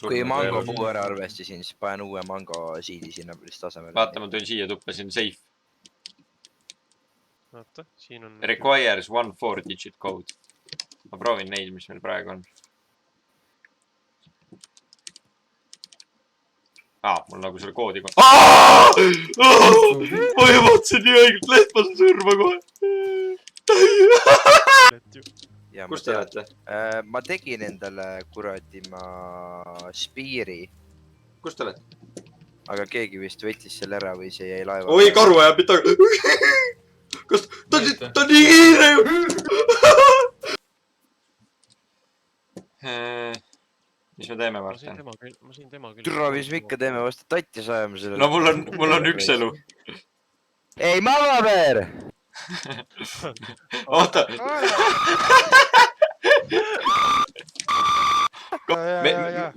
Kui mango puu ära arvestasin, siis panen uue mango siidi sinna vist tasemele. Vaata, ma tõin siia tuppa, siin safe. Vaata, siin on... Requires 1 4-digit code. Ma proovin neid, mis meil praegu on. Mul nagu selle koodi kohe. Ma jõvatsin nii õigelt lehmasin surma kohe. Kus te olete? Ma tegin endale kuradi spiiri. Kus te olete? Aga keegi vist võttis selle ära või see jäi laeva. Oi, karu ajab mida. Kas ta on nii kiire ju? Mis me teeme, Martin? Ma siin tema küll. Türa, mis me ikka teeme, vastu tatti saajame selle. No mul on üks elu. Ei, mamapeer! Oota!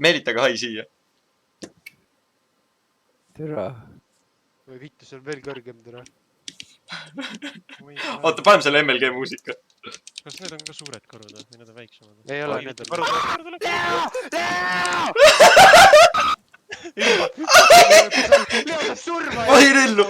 Meelitage hai siia. Türa. Või vittu, see on veel kõrgem türa. Oota, paneme selle MLG muusika. Kas need on ka suured karud või need on väiksemad? Ei ole, need on karud. Leo saab surma! Vahin ellu!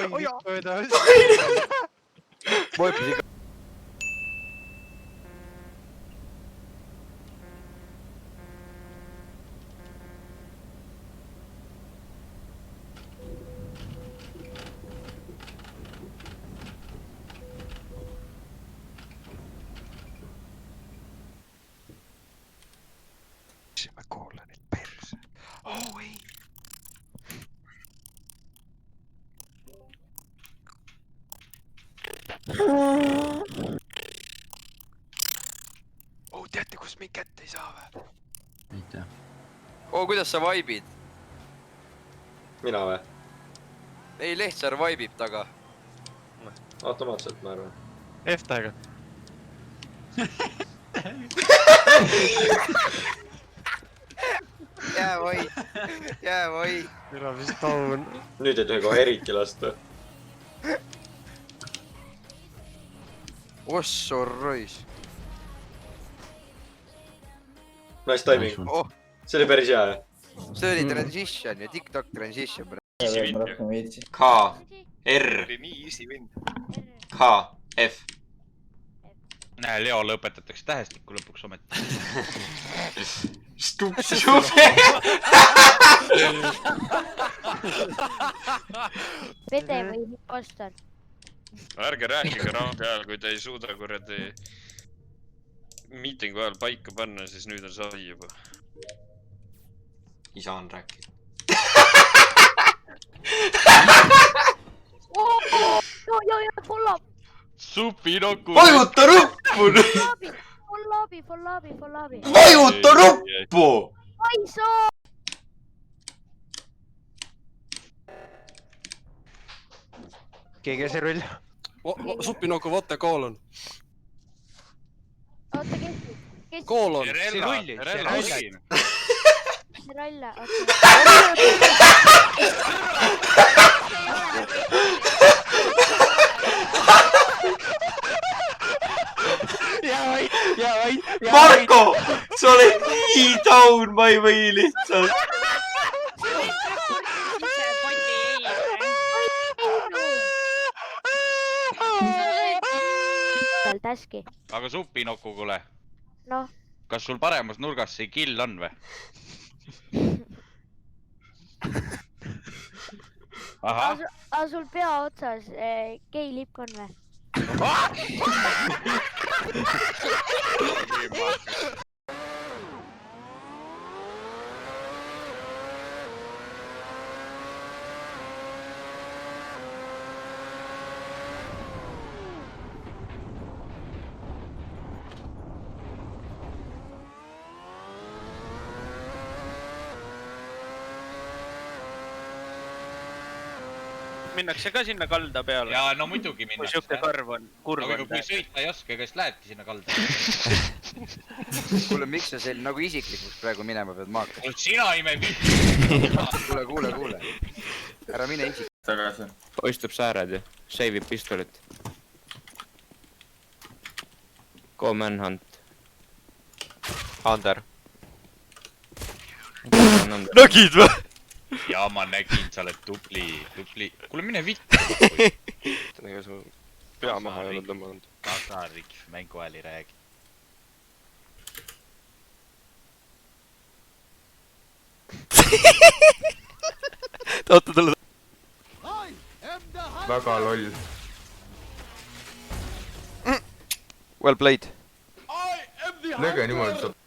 Ma kuulen neid perse. Oh ei! Teate, kus meid kätte ei saa või? Mitte. Kuidas sa vaibid? Mina või? Ei, Lehtsaar vaibib taga. Automaatselt, ma arvan. F-tähega. Jää või. Mira, mis taun. Nüüd ei tohi kohe eriti lasta. Ossorrois. Nice timing. See oli päris hea, jah? See oli transition ja TikTok transition. K, R, K, F. Näe, Leo lõpetatakse tähestiku lõpuks ometi. Stupi! Vede või impostor? Ärge rääkige range ajal, kui te ei suuda kuradi miitingu ajal paika panna, siis nüüd on sai juba. Isa on rääkinud. Joo, full up! Supinoku! Vajuta ruppu! Full abi! Vajuta ruppu! Aiso! Keegi see rull? Supinoku vote koolon. Oota, kes? Koolon. See rulli. See ralla, oota. Marko! Sa oled nii down, ma ei või lihtsalt. Täski. Aga Supinoku, kuule. Noh. Kas sul paremas nurgas see kill on või? Ahah. Aga sul pea otsas gei lipk on või? Minnakse ka sinna kalda peale. Jaa, no muidugi Kui minnakse. siuke karv on, kurv Aga on. kui sõita ei oska, kes lähebki sinna kalda? Kuule, miks sa selline nagu isiklikuks praegu minema pead maaka? Sina ime vitt! Kuule. Ära mine isik. Tagasi. Poistub sääred ja save'ib pistolit. Go manhunt. Under. anna anda . nägid või ? ja ma nägin , sa oled tubli , tubli . kuule , mine vittu . ega su pea maha ei ole tõmmanud . tasarik , mängu ajal ei räägi . tahate talle ? väga loll . Well played . lööge niimoodi , saab .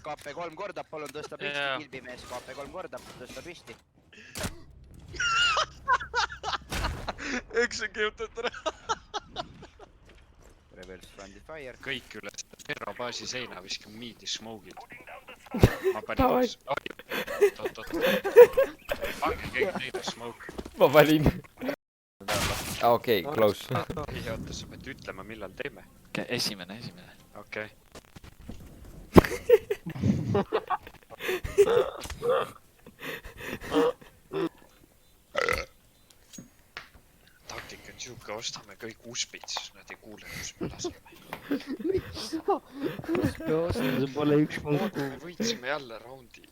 KP 3 korda , palun tõsta püsti Jaa. , kilbimees , KP 3 korda , tõsta püsti . Executed ära . Reverse friendly fire . kõik üles Terra baasi seina viskame miidi smoke'id . ma Davai. panin . oot . pange keegi teine smoke . ma panin . okei , close . ei oota , sa pead ütlema , millal teeme . esimene . okei . taktika on siuke , ostame kõik uspid , siis nad ei kuule , kus me laseme . see pole üks me võitsime jälle raundi .